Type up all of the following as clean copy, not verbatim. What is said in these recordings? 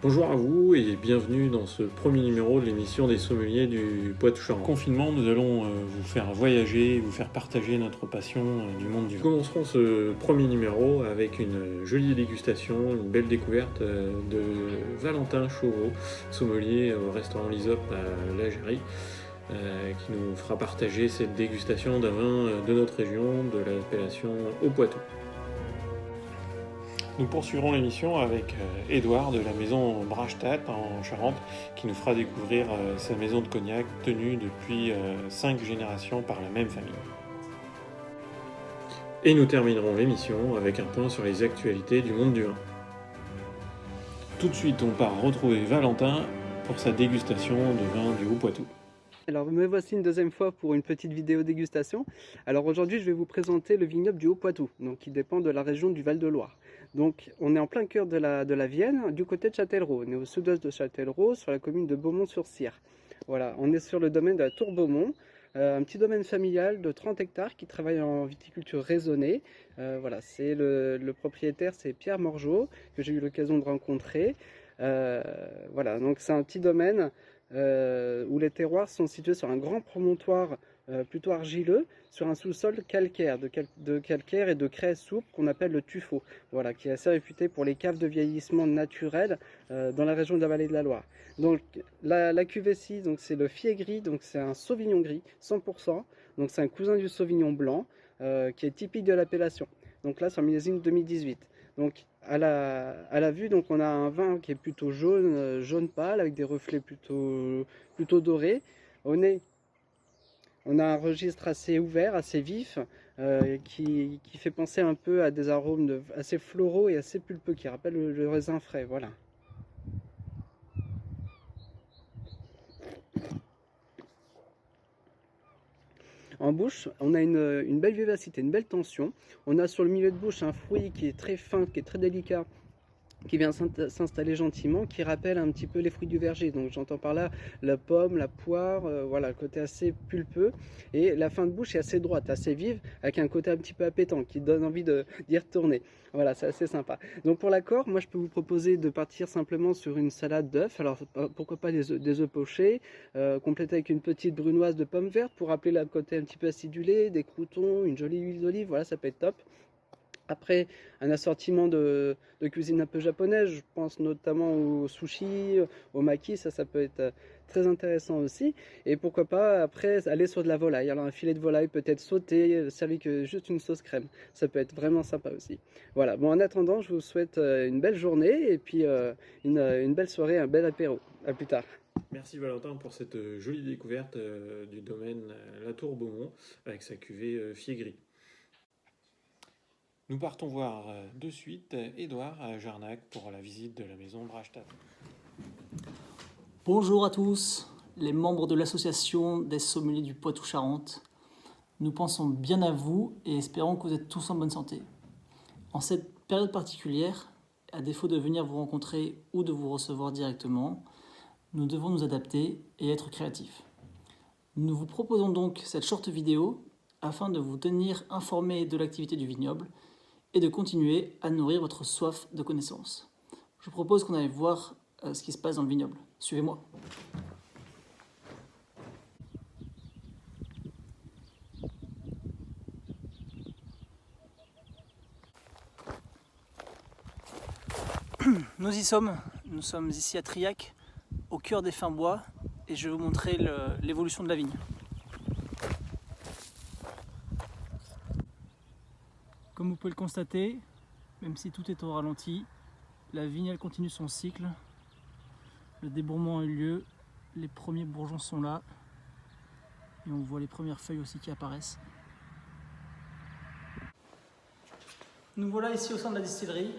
Bonjour à vous et bienvenue dans ce premier numéro de l'émission des sommeliers du Poitou-Charentes. Confinement, nous allons vous faire voyager, vous faire partager notre passion du monde du vin. Nous commencerons ce premier numéro avec une jolie dégustation, une belle découverte de Valentin Chauveau, sommelier au restaurant L'Isop à La Jarrie, qui nous fera partager cette dégustation d'un vin de notre région, de l'appellation Haut Poitou. Nous poursuivrons l'émission avec Édouard de la maison Brachtat en Charente qui nous fera découvrir sa maison de cognac tenue depuis 5 générations par la même famille. Et nous terminerons l'émission avec un point sur les actualités du monde du vin. Tout de suite, on part retrouver Valentin pour sa dégustation de vin du Haut-Poitou. Alors me voici une deuxième fois pour une petite vidéo dégustation. Alors aujourd'hui je vais vous présenter le vignoble du Haut-Poitou, donc qui dépend de la région du Val-de-Loire. Donc on est en plein cœur de la Vienne, du côté de Châtellerault. On est au sud-ouest de Châtellerault, sur la commune de Beaumont-sur-Cire. Voilà, on est sur le domaine de la Tour Beaumont, un petit domaine familial de 30 hectares qui travaille en viticulture raisonnée. Voilà, c'est le propriétaire, c'est Pierre Morgeau, que j'ai eu l'occasion de rencontrer. Voilà, donc c'est un petit domaine où les terroirs sont situés sur un grand promontoire plutôt argileux, sur un sous-sol calcaire, de calcaire et de craie souple qu'on appelle le tuffeau, voilà, qui est assez réputé pour les caves de vieillissement naturel dans la région de la vallée de la Loire. Donc la cuvée ci, c'est le Fiégris, donc c'est un Sauvignon gris 100%, donc c'est un cousin du Sauvignon blanc qui est typique de l'appellation. Donc là c'est un millésime 2018. Donc à la vue, donc on a un vin qui est plutôt jaune, jaune pâle, avec des reflets plutôt dorés. Au nez, on a un registre assez ouvert, assez vif, qui fait penser un peu à des arômes assez floraux et assez pulpeux, qui rappellent le raisin frais. Voilà. En bouche, on a une belle vivacité, une belle tension. On a sur le milieu de bouche un fruit qui est très fin, qui est très délicat, qui vient s'installer gentiment, qui rappelle un petit peu les fruits du verger. Donc j'entends par là la pomme, la poire, voilà, le côté assez pulpeux. Et la fin de bouche est assez droite, assez vive, avec un côté un petit peu appétant, qui donne envie d'y retourner. Voilà, c'est assez sympa. Donc pour l'accord, moi je peux vous proposer de partir simplement sur une salade d'œufs. Alors pourquoi pas des œufs pochés, complétés avec une petite brunoise de pommes vertes pour rappeler le côté un petit peu acidulé, des croûtons, une jolie huile d'olive, voilà, ça peut être top. Après, un assortiment de cuisine un peu japonaise, je pense notamment au sushi, au maki, ça peut être très intéressant aussi. Et pourquoi pas, après, aller sur de la volaille. Alors un filet de volaille peut-être sauté, servi avec juste une sauce crème. Ça peut être vraiment sympa aussi. Voilà, bon en attendant, je vous souhaite une belle journée et puis une belle soirée, un bel apéro. À plus tard. Merci Valentin pour cette jolie découverte du domaine La Tour Beaumont avec sa cuvée Fiégris. Nous partons voir de suite Édouard à Jarnac pour la visite de la maison Brachtat. Bonjour à tous, les membres de l'association des sommeliers du Poitou-Charentes. Nous pensons bien à vous et espérons que vous êtes tous en bonne santé. En cette période particulière, à défaut de venir vous rencontrer ou de vous recevoir directement, nous devons nous adapter et être créatifs. Nous vous proposons donc cette short vidéo afin de vous tenir informés de l'activité du vignoble et de continuer à nourrir votre soif de connaissances. Je vous propose qu'on aille voir ce qui se passe dans le vignoble. Suivez-moi. Nous sommes ici à Triac, au cœur des fins bois, et je vais vous montrer l'évolution de la vigne. Comme vous pouvez le constater, même si tout est au ralenti, la vigne elle continue son cycle. Le débourrement a eu lieu, les premiers bourgeons sont là, et on voit les premières feuilles aussi qui apparaissent. Nous voilà ici au sein de la distillerie.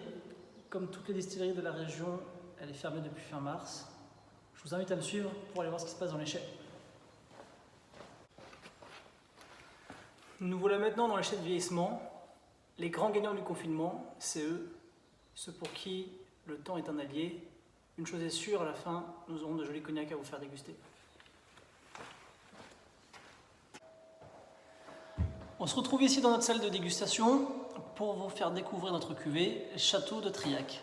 Comme toutes les distilleries de la région, elle est fermée depuis fin mars. Je vous invite à me suivre pour aller voir ce qui se passe dans les chais. Nous voilà maintenant dans les chais de vieillissement. Les grands gagnants du confinement, c'est eux, ceux pour qui le temps est un allié. Une chose est sûre, à la fin, nous aurons de jolis cognacs à vous faire déguster. On se retrouve ici dans notre salle de dégustation pour vous faire découvrir notre cuvée Château de Triac.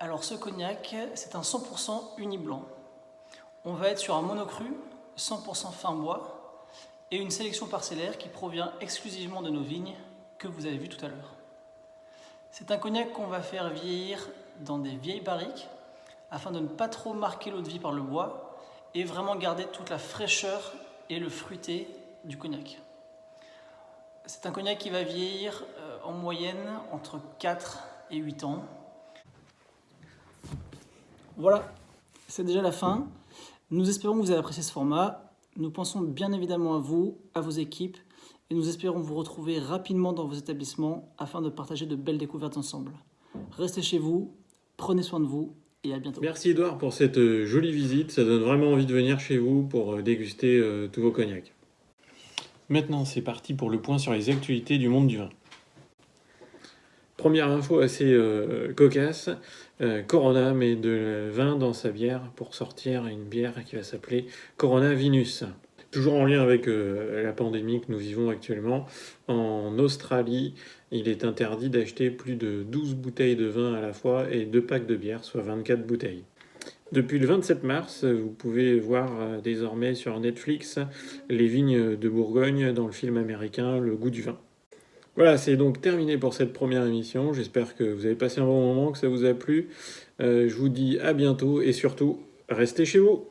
Alors ce cognac, c'est un 100% uni blanc. On va être sur un monocru, 100% fin bois, et une sélection parcellaire qui provient exclusivement de nos vignes que vous avez vues tout à l'heure. C'est un cognac qu'on va faire vieillir dans des vieilles barriques afin de ne pas trop marquer l'eau de vie par le bois et vraiment garder toute la fraîcheur et le fruité du cognac. C'est un cognac qui va vieillir en moyenne entre 4 et 8 ans. Voilà, c'est déjà la fin. Nous espérons que vous avez apprécié ce format. Nous pensons bien évidemment à vous, à vos équipes, et nous espérons vous retrouver rapidement dans vos établissements afin de partager de belles découvertes ensemble. Restez chez vous, prenez soin de vous, et à bientôt. Merci Edouard pour cette jolie visite, ça donne vraiment envie de venir chez vous pour déguster tous vos cognacs. Maintenant c'est parti pour le point sur les actualités du monde du vin. Première info assez cocasse, Corona met de vin dans sa bière pour sortir une bière qui va s'appeler Corona Vinus. Toujours en lien avec la pandémie que nous vivons actuellement, en Australie, il est interdit d'acheter plus de 12 bouteilles de vin à la fois et 2 packs de bière, soit 24 bouteilles. Depuis le 27 mars, vous pouvez voir désormais sur Netflix les vignes de Bourgogne dans le film américain Le goût du vin. Voilà, c'est donc terminé pour cette première émission. J'espère que vous avez passé un bon moment, que ça vous a plu. Je vous dis à bientôt et surtout, restez chez vous.